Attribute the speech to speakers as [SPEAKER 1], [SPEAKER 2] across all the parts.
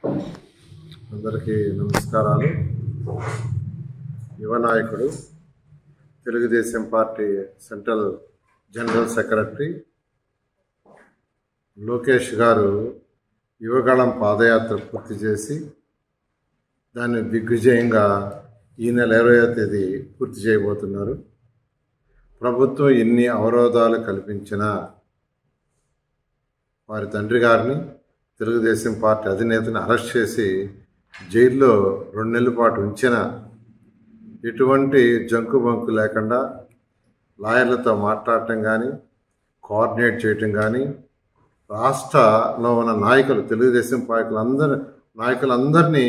[SPEAKER 1] అందరికీ నమస్కారాలు. యువ నాయకుడు, Telugu Desam party central general secretary Lokesh గారు యువగళం పాదయాత్ర పూర్తి చేసి దాన్ని దిగ్విజయంగా ఈ నెల 20వ తేదీ పూర్తి చేయబోతున్నారు. ప్రభుత్వం ఎన్ని అవరోధాలు కల్పించినా వారి తండ్రి గారిని, తెలుగుదేశం పార్టీ అధినేతని అరెస్ట్ చేసి జైల్లో 2 నెలల పాటు ఉంచిన ఎటువంటి జంకు బంకు లేకుండా లాయర్లతో మాట్లాడటం కానీ, కోఆర్డినేట్ చేయటం కానీ, రాష్ట్రంలో ఉన్న నాయకులు, తెలుగుదేశం నాయకులందరినీ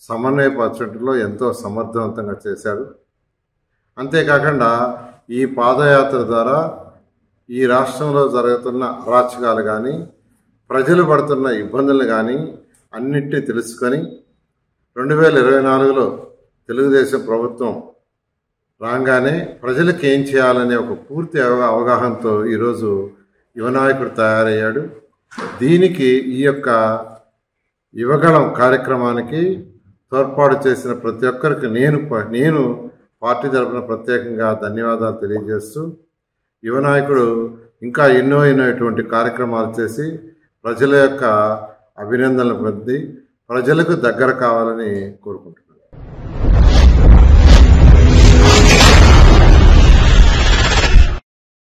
[SPEAKER 1] సమన్వయపరచడంలో ఎంతో సమర్థవంతంగా చేశాడు. అంతేకాకుండా ఈ పాదయాత్ర ద్వారా ఈ రాష్ట్రంలో జరుగుతున్న అరాచకాలు కానీ, ప్రజలు పడుతున్న ఇబ్బందులు కానీ అన్నిటినీ తెలుసుకొని 2024లో తెలుగుదేశం ప్రభుత్వం రాగానే ప్రజలకు ఏం చేయాలనే ఒక పూర్తి అవగాహనతో ఈరోజు యువనాయకుడు తయారయ్యాడు. దీనికి ఈ యొక్క యువగళం కార్యక్రమానికి తోడ్పాటు చేసిన ప్రతి ఒక్కరికి నేను పార్టీ తరఫున ప్రత్యేకంగా ధన్యవాదాలు తెలియజేస్తూ, యువనాయకుడు ఇంకా ఎన్నో ఇటువంటి కార్యక్రమాలు చేసి ప్రజల యొక్క అభినందనలు పొంది ప్రజలకు దగ్గర కావాలని కోరుకుంటున్నాను.